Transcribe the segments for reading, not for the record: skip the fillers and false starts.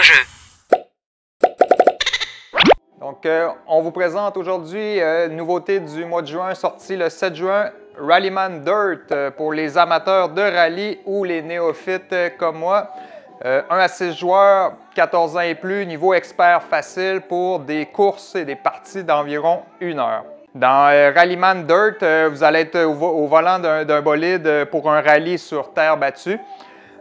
jeu. Donc, on vous présente aujourd'hui une nouveauté du mois de juin, sortie le 7 juin, Rallyman Dirt pour les amateurs de rallye ou les néophytes comme moi. 1 à 6 joueurs, 14 ans et plus, niveau expert facile pour des courses et des parties d'environ 1 heure. Dans Rallyman Dirt, vous allez être au volant d'un bolide pour un rallye sur terre battue.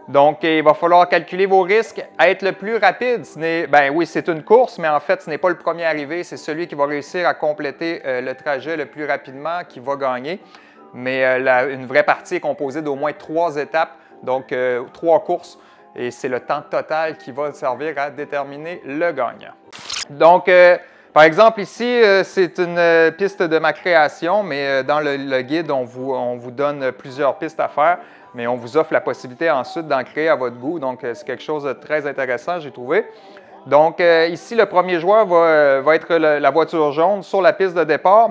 Donc, il va falloir calculer vos risques. Être le plus rapide, ben oui, c'est une course, mais en fait, ce n'est pas le premier arrivé. C'est celui qui va réussir à compléter le trajet le plus rapidement qui va gagner. Mais une vraie partie est composée d'au moins 3 étapes, donc 3 courses. Et c'est le temps total qui va servir à déterminer le gagnant. Donc, par exemple, ici, c'est une piste de ma création, mais dans le guide, on vous donne plusieurs pistes à faire. Mais on vous offre la possibilité ensuite d'en créer à votre goût. Donc, c'est quelque chose de très intéressant, j'ai trouvé. Donc, ici, le premier joueur va être la voiture jaune sur la piste de départ.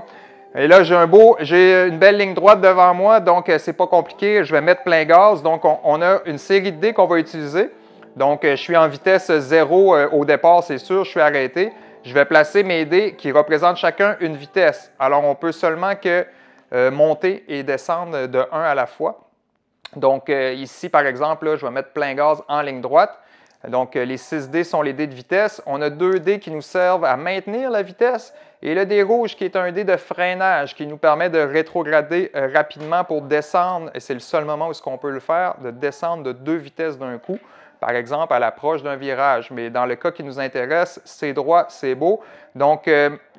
Et là, j'ai une belle ligne droite devant moi, donc c'est pas compliqué. Je vais mettre plein gaz. Donc, on a une série de dés qu'on va utiliser. Donc, je suis en vitesse 0 au départ, c'est sûr, je suis arrêté. Je vais placer mes dés qui représentent chacun une vitesse. Alors, on peut seulement que monter et descendre de 1 à la fois. Donc, ici, par exemple, là, je vais mettre plein gaz en ligne droite. Donc, les 6 dés sont les dés de vitesse. On a 2 dés qui nous servent à maintenir la vitesse et le dé rouge qui est un dé de freinage qui nous permet de rétrograder rapidement pour descendre, et c'est le seul moment où on peut le faire, de descendre de 2 vitesses d'un coup, par exemple à l'approche d'un virage. Mais dans le cas qui nous intéresse, c'est droit, c'est beau. Donc,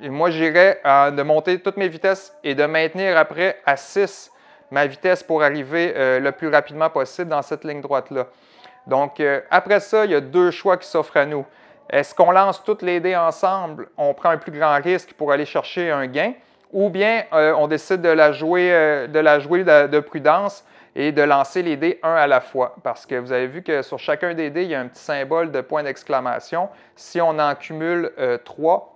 moi, j'irais de monter toutes mes vitesses et de maintenir après à 6 ma vitesse pour arriver le plus rapidement possible dans cette ligne droite-là. Donc, après ça, il y a 2 choix qui s'offrent à nous. Est-ce qu'on lance toutes les dés ensemble, on prend un plus grand risque pour aller chercher un gain, ou bien on décide de la jouer de prudence et de lancer les dés un à la fois. Parce que vous avez vu que sur chacun des dés, il y a un petit symbole de point d'exclamation. Si on en cumule 3,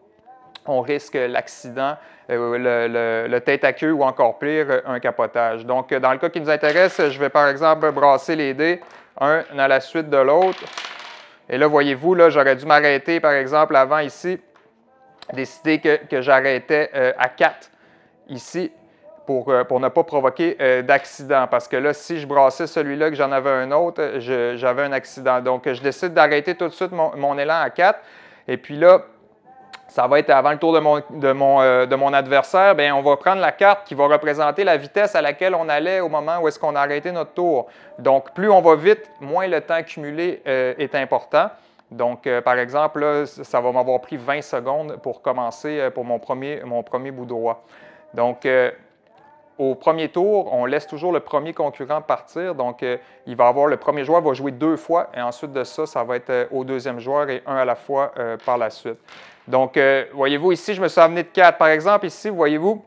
on risque l'accident, le tête à queue ou encore pire, un capotage. Donc, dans le cas qui nous intéresse, je vais par exemple brasser les dés, un à la suite de l'autre. Et là, voyez-vous, là, j'aurais dû m'arrêter, par exemple, avant ici, décider que j'arrêtais à 4 ici pour ne pas provoquer d'accident. Parce que là, si je brassais celui-là, que j'en avais un autre, j'avais un accident. Donc, je décide d'arrêter tout de suite mon élan à 4. Et puis là, ça va être avant le tour de mon adversaire, bien, on va prendre la carte qui va représenter la vitesse à laquelle on allait au moment où est-ce qu'on a arrêté notre tour. Donc, plus on va vite, moins le temps cumulé est important. Donc, par exemple, là, ça va m'avoir pris 20 secondes pour commencer pour mon premier bout droit. Donc, au premier tour, on laisse toujours le premier concurrent partir. Donc, il va avoir le premier joueur va jouer 2 fois et ensuite de ça, ça va être au deuxième joueur et un à la fois par la suite. Donc, voyez-vous, ici, je me suis amené de 4. Par exemple, ici, voyez-vous,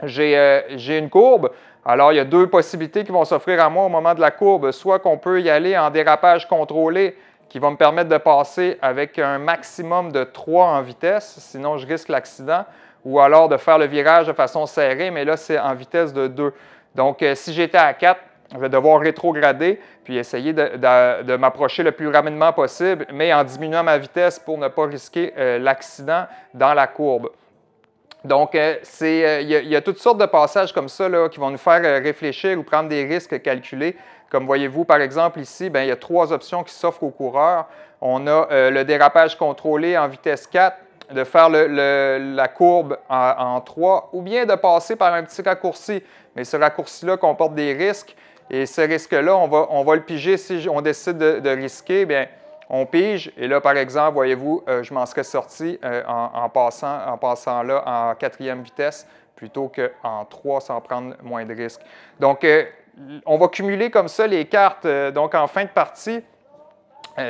j'ai une courbe. Alors, il y a 2 possibilités qui vont s'offrir à moi au moment de la courbe. Soit qu'on peut y aller en dérapage contrôlé qui va me permettre de passer avec un maximum de 3 en vitesse, sinon je risque l'accident. Ou alors de faire le virage de façon serrée, mais là, c'est en vitesse de 2. Donc, si j'étais à 4, je vais devoir rétrograder, puis essayer de m'approcher le plus rapidement possible, mais en diminuant ma vitesse pour ne pas risquer l'accident dans la courbe. Donc, il y a toutes sortes de passages comme ça là, qui vont nous faire réfléchir ou prendre des risques calculés. Comme voyez-vous, par exemple, ici, bien, il y a 3 options qui s'offrent aux coureurs. On a le dérapage contrôlé en vitesse 4, de faire la courbe en 3, ou bien de passer par un petit raccourci. Mais ce raccourci-là comporte des risques, et ce risque-là, on va le piger si on décide de risquer, bien, on pige, et là, par exemple, voyez-vous, je m'en serais sorti en passant là en 4e vitesse, plutôt qu'en 3 sans prendre moins de risques. Donc, on va cumuler comme ça les cartes. Donc, en fin de partie,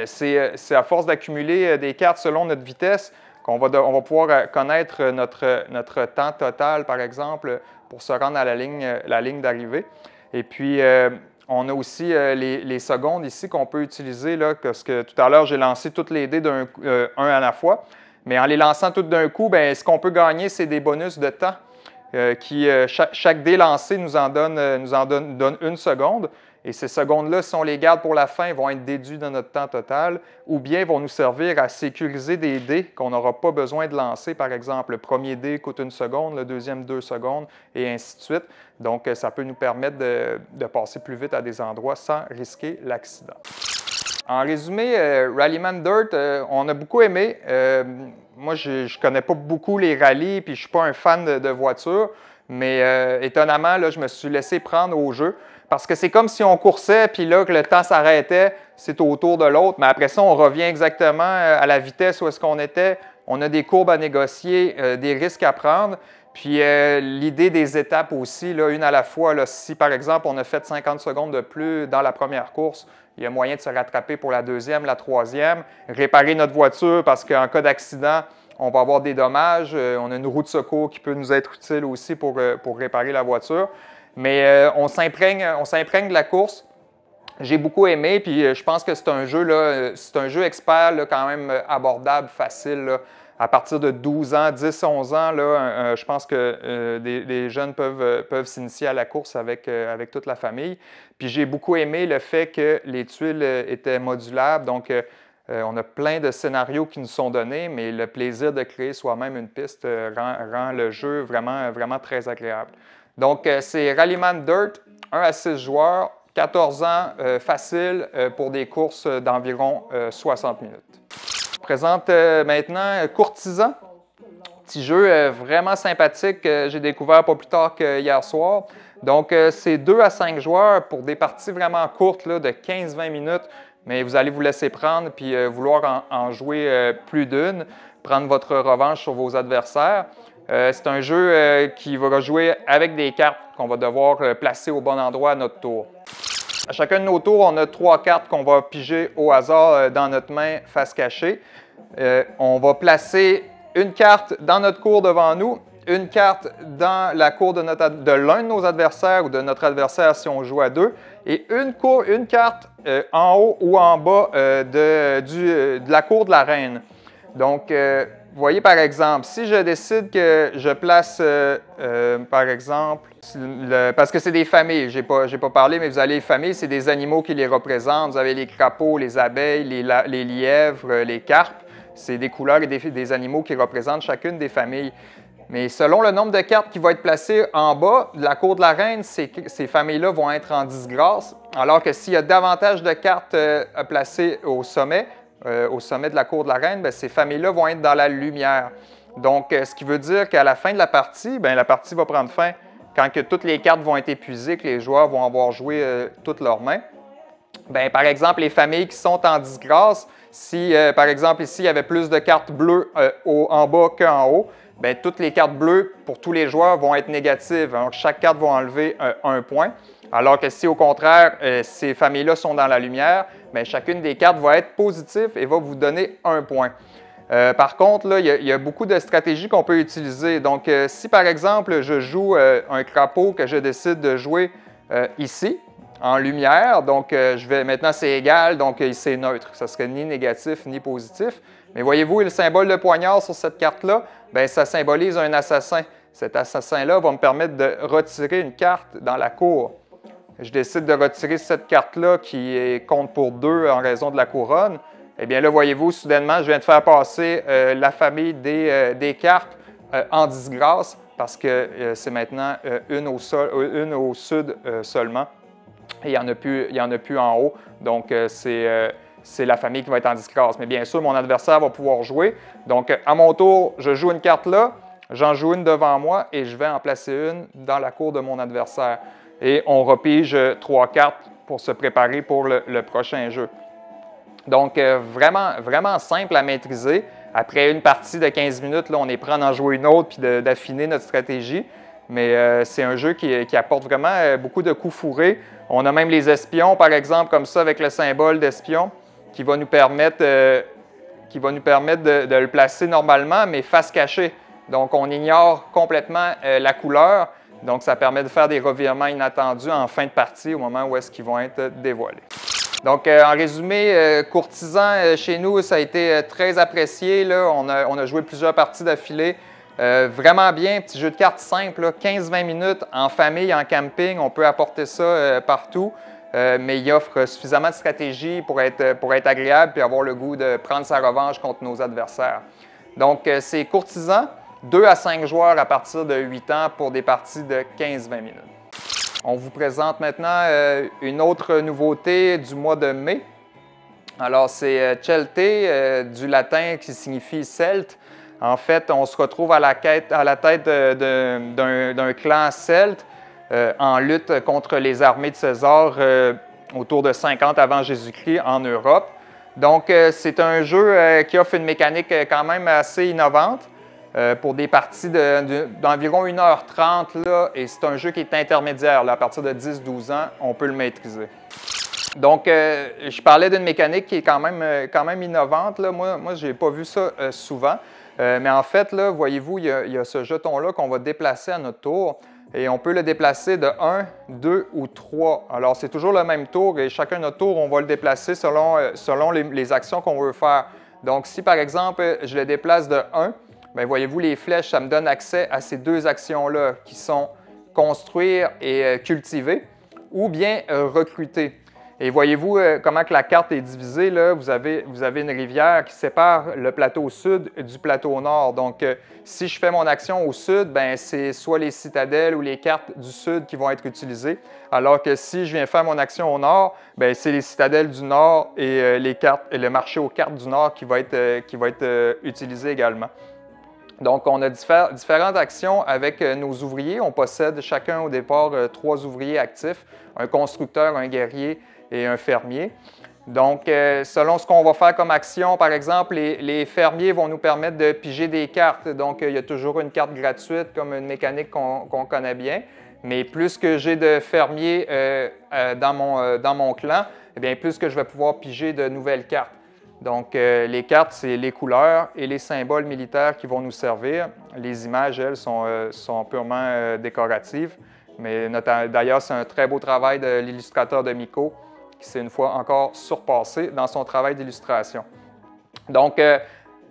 c'est à force d'accumuler des cartes selon notre vitesse qu'on va pouvoir connaître notre temps total, par exemple, pour se rendre à la ligne d'arrivée. Et puis, on a aussi les secondes ici qu'on peut utiliser, là, parce que tout à l'heure, j'ai lancé toutes les dés un à la fois. Mais en les lançant toutes d'un coup, bien, ce qu'on peut gagner, c'est des bonus de temps. Chaque dé lancé nous donne 1 seconde. Et ces secondes-là, si on les garde pour la fin, vont être déduits de notre temps total ou bien vont nous servir à sécuriser des dés qu'on n'aura pas besoin de lancer. Par exemple, le premier dé coûte 1 seconde, le deuxième 2 secondes et ainsi de suite. Donc, ça peut nous permettre de passer plus vite à des endroits sans risquer l'accident. En résumé, Rallyman Dirt, on a beaucoup aimé. Moi, je ne connais pas beaucoup les rallyes puis je ne suis pas un fan de voitures, mais étonnamment, là, je me suis laissé prendre au jeu. Parce que c'est comme si on coursait, puis là, que le temps s'arrêtait, c'est au tour de l'autre. Mais après ça, on revient exactement à la vitesse où est-ce qu'on était. On a des courbes à négocier, des risques à prendre. Puis l'idée des étapes aussi, là, une à la fois. Là, si, par exemple, on a fait 50 secondes de plus dans la première course, il y a moyen de se rattraper pour la deuxième, la troisième, réparer notre voiture parce qu'en cas d'accident, on va avoir des dommages. On a une roue de secours qui peut nous être utile aussi pour réparer la voiture. Mais on s'imprègne de la course. J'ai beaucoup aimé, puis je pense que c'est un jeu expert là, quand même abordable, facile. Là. À partir de 12 ans, 10, 11 ans, là, je pense que les jeunes peuvent s'initier à la course avec toute la famille. Puis j'ai beaucoup aimé le fait que les tuiles étaient modulables. Donc, on a plein de scénarios qui nous sont donnés, mais le plaisir de créer soi-même une piste rend le jeu vraiment, vraiment très agréable. Donc, c'est Rallyman Dirt, 1 à 6 joueurs, 14 ans, facile pour des courses d'environ 60 minutes. Je présente maintenant Courtisan, petit jeu vraiment sympathique que j'ai découvert pas plus tard qu'hier soir. Donc, c'est 2 à 5 joueurs pour des parties vraiment courtes là, de 15-20 minutes, mais vous allez vous laisser prendre puis vouloir en jouer plus d'une, prendre votre revanche sur vos adversaires. C'est un jeu qui va jouer avec des cartes qu'on va devoir placer au bon endroit à notre tour. À chacun de nos tours, on a 3 cartes qu'on va piger au hasard dans notre main face cachée. On va placer une carte dans notre cour devant nous, une carte dans la cour de l'un de nos adversaires ou de notre adversaire si on joue à 2, et une carte en haut ou en bas de la cour de la reine. Donc, vous voyez, par exemple, si je décide que je place, par exemple, parce que c'est des familles, je n'ai pas parlé, mais vous avez les familles, c'est des animaux qui les représentent. Vous avez les crapauds, les abeilles, les lièvres, les carpes. C'est des couleurs et des animaux qui représentent chacune des familles. Mais selon le nombre de cartes qui vont être placées en bas de la cour de la reine, ces familles-là vont être en disgrâce, alors que s'il y a davantage de cartes placées au sommet de la cour de la reine, bien, ces familles-là vont être dans la lumière. Donc, ce qui veut dire qu'à la fin de la partie, bien, la partie va prendre fin quand que toutes les cartes vont être épuisées, que les joueurs vont avoir joué toutes leurs mains. Bien, par exemple, les familles qui sont en disgrâce, si, par exemple, ici, il y avait plus de cartes bleues en bas qu'en haut, bien, toutes les cartes bleues pour tous les joueurs vont être négatives. Donc, chaque carte va enlever 1 point. Alors que si, au contraire, ces familles-là sont dans la lumière, bien, chacune des cartes va être positive et va vous donner 1 point. Par contre, là, il y a beaucoup de stratégies qu'on peut utiliser. Donc, si, par exemple, je joue un crapaud que je décide de jouer ici, en lumière, donc maintenant c'est égal, donc c'est neutre. Ça ne serait ni négatif ni positif. Mais voyez-vous, le symbole de poignard sur cette carte-là, bien, ça symbolise un assassin. Cet assassin-là va me permettre de retirer une carte dans la cour. Je décide de retirer cette carte-là qui compte pour 2 en raison de la couronne. Eh bien là, voyez-vous, soudainement, je viens de faire passer la famille des carpes en disgrâce parce que c'est maintenant une au sud seulement. Et il n'y en a plus en haut. Donc, c'est la famille qui va être en disgrâce. Mais bien sûr, mon adversaire va pouvoir jouer. Donc, à mon tour, je joue une carte là, j'en joue une devant moi et je vais en placer une dans la cour de mon adversaire. Et on repige 3 cartes pour se préparer pour le prochain jeu. Donc, vraiment, vraiment simple à maîtriser. Après une partie de 15 minutes, là, on est prêt à en jouer une autre puis d'affiner notre stratégie. Mais c'est un jeu qui apporte vraiment beaucoup de coups fourrés. On a même les espions, par exemple, comme ça, avec le symbole d'espion, qui va nous permettre, de le placer normalement, mais face cachée. Donc, on ignore complètement la couleur. Donc, ça permet de faire des revirements inattendus en fin de partie, au moment où est-ce qu'ils vont être dévoilés. Donc, en résumé, Courtisan, chez nous, ça a été très apprécié. Là. On a joué plusieurs parties d'affilée. Vraiment bien, petit jeu de cartes simple, 15-20 minutes en famille, en camping, on peut apporter ça partout. mais il offre suffisamment de stratégie pour être agréable et avoir le goût de prendre sa revanche contre nos adversaires. Donc, c'est courtisan, 2 à 5 joueurs à partir de 8 ans pour des parties de 15-20 minutes. On vous présente maintenant une autre nouveauté du mois de mai. Alors, c'est Celte, du latin qui signifie celte. En fait, on se retrouve à la tête d'un clan celte en lutte contre les armées de César autour de 50 avant Jésus-Christ en Europe. Donc, c'est un jeu qui offre une mécanique quand même assez innovante pour des parties d'environ 1h30, là, et c'est un jeu qui est intermédiaire. Là, à partir de 10-12 ans, on peut le maîtriser. Donc, je parlais d'une mécanique qui est quand même innovante. Là. Moi je n'ai pas vu ça souvent. Mais en fait, là, voyez-vous, il y a ce jeton-là qu'on va déplacer à notre tour. Et on peut le déplacer de 1, 2 ou 3. Alors, c'est toujours le même tour et chacun de notre tour, on va le déplacer selon les actions qu'on veut faire. Donc, si par exemple, je le déplace de 1, bien, voyez-vous, les flèches, ça me donne accès à ces deux actions-là qui sont construire et cultiver ou bien recruter. Et voyez-vous comment que la carte est divisée, là, vous avez une rivière qui sépare le plateau sud du plateau nord. Donc, si je fais mon action au sud, bien, c'est soit les citadelles ou les cartes du sud qui vont être utilisées, alors que si je viens faire mon action au nord, bien, c'est les citadelles du nord et le marché aux cartes du nord qui va être utilisé également. Donc, on a différentes actions avec nos ouvriers. On possède chacun au départ 3 ouvriers actifs, un constructeur, un guerrier et un fermier. Donc, selon ce qu'on va faire comme action, par exemple, les fermiers vont nous permettre de piger des cartes. Donc, il y a toujours une carte gratuite comme une mécanique qu'on connaît bien. Mais plus que j'ai de fermiers dans mon clan, eh bien, plus que je vais pouvoir piger de nouvelles cartes. Donc, les cartes, c'est les couleurs et les symboles militaires qui vont nous servir. Les images, elles, sont purement décoratives. Mais d'ailleurs, c'est un très beau travail de l'illustrateur de Miko qui s'est une fois encore surpassé dans son travail d'illustration. Donc,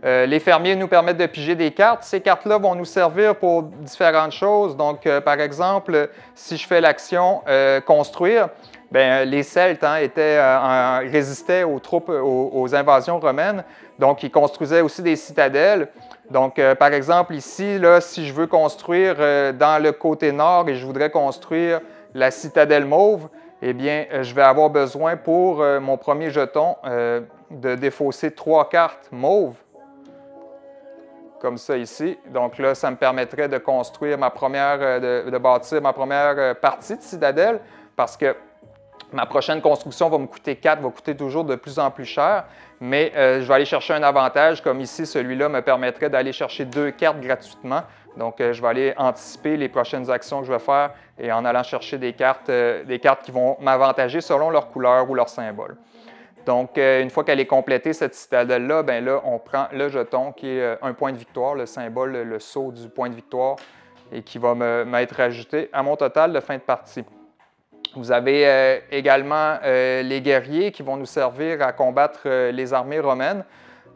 les fermiers nous permettent de piger des cartes. Ces cartes-là vont nous servir pour différentes choses. Donc, par exemple, si je fais l'action construire, bien, les Celtes résistaient aux troupes, aux invasions romaines. Donc, ils construisaient aussi des citadelles. Donc, par exemple, ici, là, si je veux construire dans le côté nord et je voudrais construire la citadelle mauve, eh bien, je vais avoir besoin pour mon premier jeton de défausser 3 cartes mauves, comme ça ici. Donc là, ça me permettrait de construire de bâtir ma première partie de citadelle, parce que ma prochaine construction va me coûter 4, va coûter toujours de plus en plus cher, mais je vais aller chercher un avantage, comme ici, celui-là me permettrait d'aller chercher 2 cartes gratuitement. Donc, je vais aller anticiper les prochaines actions que je vais faire et en allant chercher des cartes qui vont m'avantager selon leur couleur ou leur symbole. Donc, une fois qu'elle est complétée, cette citadelle-là, bien là, on prend le jeton qui est un point de victoire, le symbole, le sceau du point de victoire, et qui va m'être ajouté à mon total de fin de partie. Vous avez également les guerriers qui vont nous servir à combattre les armées romaines.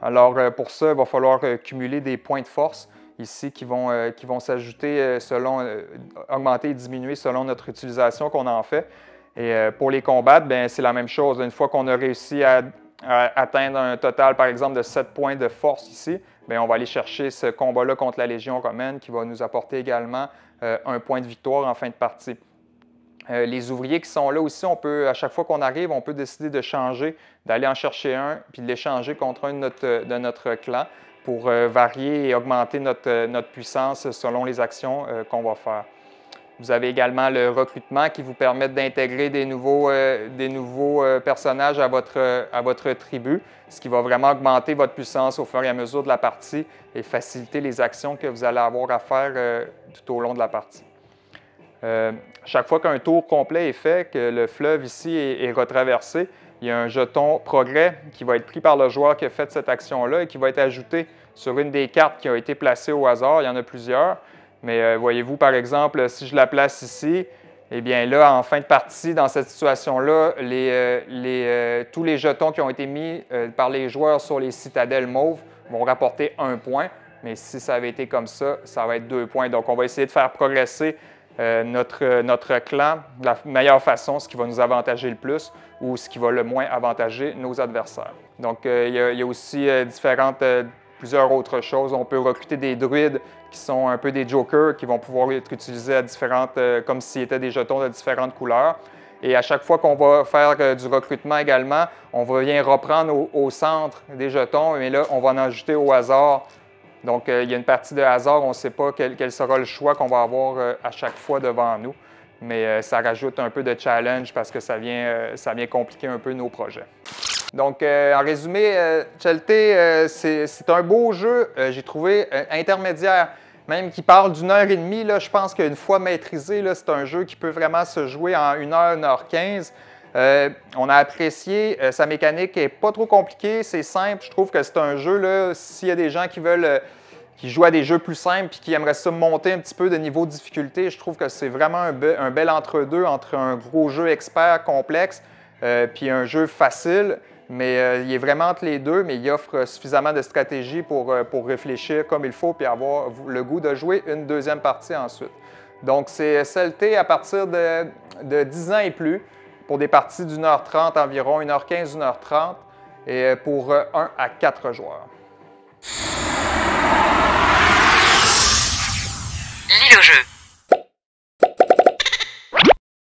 Alors, pour ça, il va falloir cumuler des points de force ici qui vont s'ajouter augmenter et diminuer selon notre utilisation qu'on en fait. Et pour les combattre, c'est la même chose. Une fois qu'on a réussi à atteindre un total, par exemple, de 7 points de force ici, bien, on va aller chercher ce combat-là contre la Légion romaine qui va nous apporter également un point de victoire en fin de partie. Les ouvriers qui sont là aussi, à chaque fois qu'on arrive, on peut décider de changer, d'aller en chercher un, puis de l'échanger contre un de notre clan pour varier et augmenter notre puissance selon les actions qu'on va faire. Vous avez également le recrutement qui vous permet d'intégrer des nouveaux personnages à votre tribu, ce qui va vraiment augmenter votre puissance au fur et à mesure de la partie et faciliter les actions que vous allez avoir à faire tout au long de la partie. Chaque fois qu'un tour complet est fait, que le fleuve ici est retraversé, il y a un jeton progrès qui va être pris par le joueur qui a fait cette action-là et qui va être ajouté sur une des cartes qui a été placée au hasard. Il y en a plusieurs. Mais voyez-vous, par exemple, si je la place ici, eh bien là, en fin de partie, dans cette situation-là, tous les jetons qui ont été mis par les joueurs sur les citadelles mauves vont rapporter 1 point. Mais si ça avait été comme ça va être 2 points. Donc, on va essayer de faire progresser notre clan de la meilleure façon, ce qui va nous avantager le plus ou ce qui va le moins avantager nos adversaires. Donc, il y a aussi plusieurs autres choses. On peut recruter des druides qui sont un peu des jokers, qui vont pouvoir être utilisés à comme s'ils étaient des jetons de différentes couleurs. Et à chaque fois qu'on va faire du recrutement également, on va venir reprendre au centre des jetons, mais là, on va en ajouter au hasard. Donc, il y a une partie de hasard, on ne sait pas quel sera le choix qu'on va avoir à chaque fois devant nous. Mais ça rajoute un peu de challenge parce que ça vient compliquer un peu nos projets. Donc, en résumé, Chelté, c'est un beau jeu, j'ai trouvé intermédiaire, même qui parle d'une heure et demie. Là, je pense qu'une fois maîtrisé, c'est un jeu qui peut vraiment se jouer en 1 heure 15. On a apprécié, sa mécanique n'est pas trop compliquée, c'est simple. Je trouve que c'est un jeu, s'il y a des gens qui jouent à des jeux plus simples et qui aimeraient ça monter un petit peu de niveau de difficulté, je trouve que c'est vraiment un bel entre-deux entre un gros jeu expert complexe puis un jeu facile. Mais il est vraiment entre les deux, mais il offre suffisamment de stratégie pour réfléchir comme il faut puis avoir le goût de jouer une deuxième partie ensuite. Donc, c'est CLT à partir de 10 ans et plus pour des parties d'1 heure 30 environ, 1 heure 15, 1 heure 30 et pour 1 à 4 joueurs.